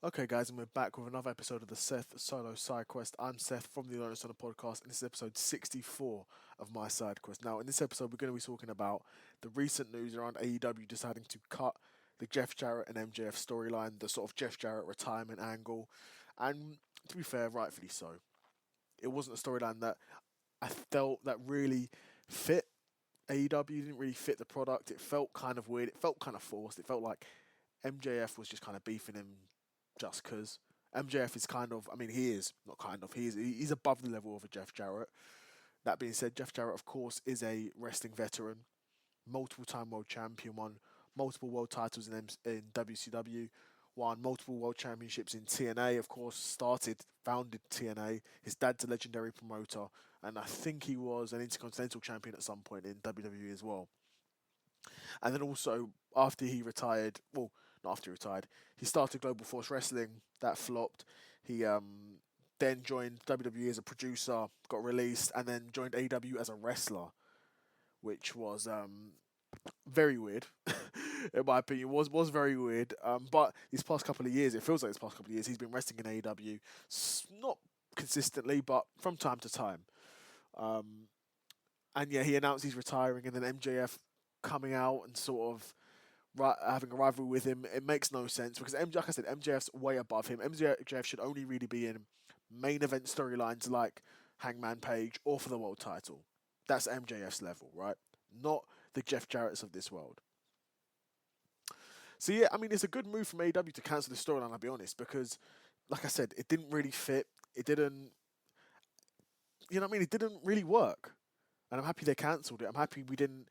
Okay, guys, and we're back with another episode of the Seth Solo Side Quest. I'm Seth from the Alone Solo Podcast, and this is episode 64 of my side quest. Now, in this episode, we're going to be talking about the recent news around AEW deciding to cut the Jeff Jarrett and MJF storyline, the sort of Jeff Jarrett retirement angle, and to be fair, rightfully so. It wasn't a storyline that I felt that really fit AEW. Didn't really fit the product. It felt kind of weird. It felt kind of forced. It felt like MJF was just kind of beefing him just because MJF is kind of, I mean, he is not kind of, he's above the level of a Jeff Jarrett. That being said, Jeff Jarrett, of course, is a wrestling veteran, multiple time world champion, won multiple world titles in WCW, won multiple world championships in TNA, of course, founded TNA. His dad's a legendary promoter, and I think he was an Intercontinental champion at some point in WWE as well. And then also, after he retired, well, not after he retired, he started Global Force Wrestling. That flopped. He then joined WWE as a producer, got released, and then joined AEW as a wrestler, which was very weird. In my opinion, was very weird. But these past couple of years, it feels like these past couple of years, he's been wrestling in AEW, not consistently, but from time to time. Um, and yeah, he announced he's retiring, and then MJF coming out and sort of having a rivalry with him. It makes no sense because like I said, MJF's way above him. MJF should only really be in main event storylines like Hangman Page or for the world title. That's MJF's level, right? Not the Jeff Jarrett's of this world. So yeah, I mean, it's a good move from AEW to cancel the storyline. I'll be honest, because like I said, it didn't really fit. It didn't, you know what I mean? It didn't really work. And I'm happy they cancelled it. I'm happy they didn't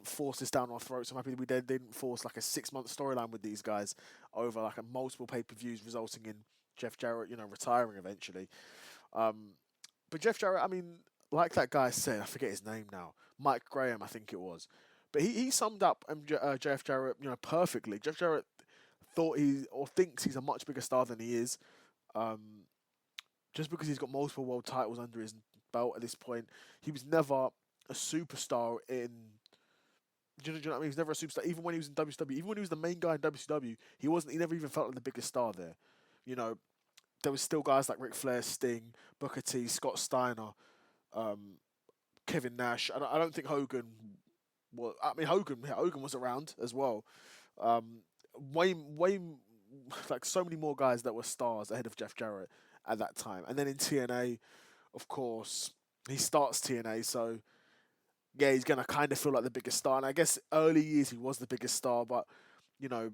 force this down our throats. I'm happy they didn't force like a 6 month storyline with these guys over like a multiple pay-per-views, resulting in Jeff Jarrett, retiring eventually. Um, but Jeff Jarrett, I mean, like that guy said, I forget his name now, Mike Graham, I think it was. But he summed up Jeff Jarrett, perfectly. Jeff Jarrett thought he or thinks he's a much bigger star than he is. Um, just because he's got multiple world titles under his belt at this point, he was never a superstar in. Do you know what I mean? He was never a superstar. Even when he was in WCW, even when he was the main guy in WCW, he wasn't. He never even felt like the biggest star there. You know, there was still guys like Ric Flair, Sting, Booker T, Scott Steiner, um, Kevin Nash. I don't think Hogan. Well, I mean Hogan was around as well. Um, way like so many more guys that were stars ahead of Jeff Jarrett at that time. And then in TNA, of course, he starts TNA, so yeah, he's gonna kind of feel like the biggest star. And I guess early years he was the biggest star, but you know,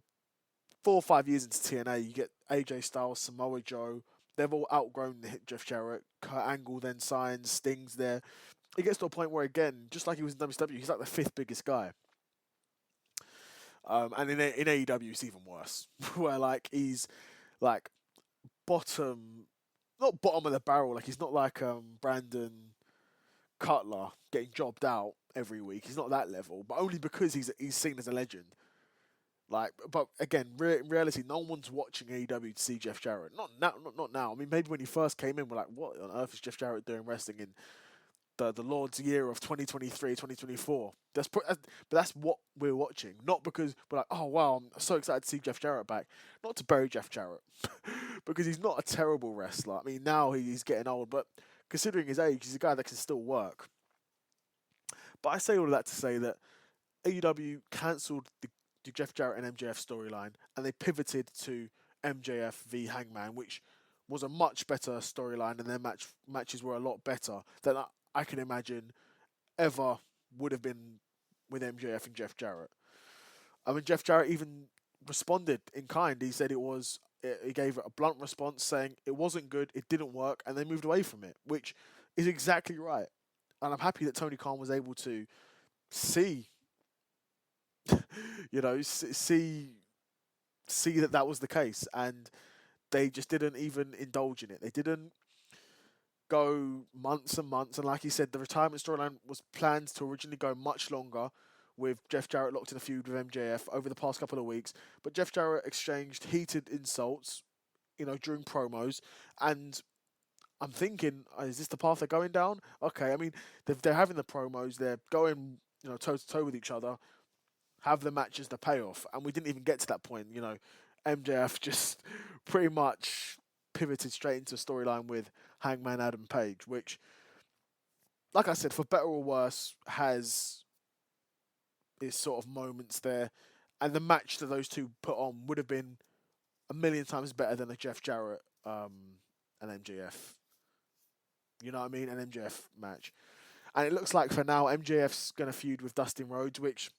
4 or 5 years into TNA, you get AJ Styles, Samoa Joe. They've all outgrown Jeff Jarrett. Kurt Angle then signs, Sting's there. It gets to a point where, again, just like he was in WCW, he's like the fifth biggest guy. And in AEW, it's even worse, where like he's like bottom, not bottom of the barrel. Like he's not like Brandon Cutler getting jobbed out every week. He's not that level, but only because he's seen as a legend. Like, but again, in reality, no one's watching AEW to see Jeff Jarrett. Not now. Not now. I mean, maybe when he first came in, we're like, what on earth is Jeff Jarrett doing wrestling in the Lord's year of 2023, 2024? But that's what we're watching. Not because we're like, oh wow, I'm so excited to see Jeff Jarrett back. Not to bury Jeff Jarrett, because he's not a terrible wrestler. I mean, now he's getting old, but considering his age, he's a guy that can still work. But I say all of that to say that AEW cancelled the Jeff Jarrett and MJF storyline, and they pivoted to MJF v Hangman, which was a much better storyline, and their matches were a lot better than I can imagine ever would have been with MJF and Jeff Jarrett. I mean, Jeff Jarrett even responded in kind. He said he gave a blunt response saying it wasn't good, it didn't work, and they moved away from it, which is exactly right. And I'm happy that Tony Khan was able to see, see that was the case, and they just didn't even indulge in it. They didn't go months and months, and like he said, the retirement storyline was planned to originally go much longer, with Jeff Jarrett locked in a feud with MJF over the past couple of weeks. But Jeff Jarrett exchanged heated insults, during promos, and I'm thinking, is this the path they're going down? Okay, I mean, they're having the promos, they're going, toe to toe with each other, have the matches, the payoff, and we didn't even get to that point. MJF just pretty much pivoted straight into a storyline with Hangman Adam Page, which, like I said, for better or worse, has its sort of moments there. And the match that those two put on would have been a million times better than a Jeff Jarrett and MJF. You know what I mean? An MJF match. And it looks like for now, MJF's going to feud with Dustin Rhodes, which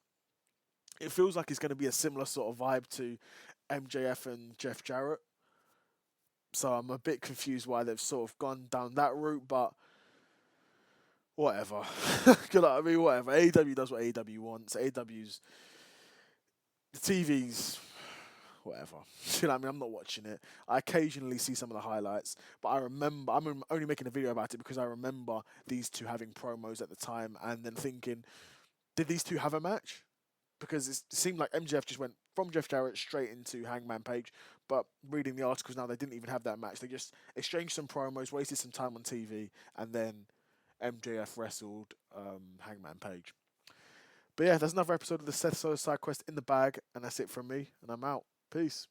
it feels like it's going to be a similar sort of vibe to MJF and Jeff Jarrett. So I'm a bit confused why they've sort of gone down that route, but whatever. You know what I mean? Whatever. AEW does what AEW wants. AEW's the TV's whatever. You know what I mean? I'm not watching it. I occasionally see some of the highlights, but I remember, I'm only making a video about it because I remember these two having promos at the time and then thinking, did these two have a match? Because it seemed like MJF just went from Jeff Jarrett straight into Hangman Page, but reading the articles now, they didn't even have that match. They just exchanged some promos, wasted some time on TV, and then MJF wrestled Hangman Page. But yeah, there's another episode of the Seth Solo Side Quest in the bag, and that's it from me, and I'm out. Peace.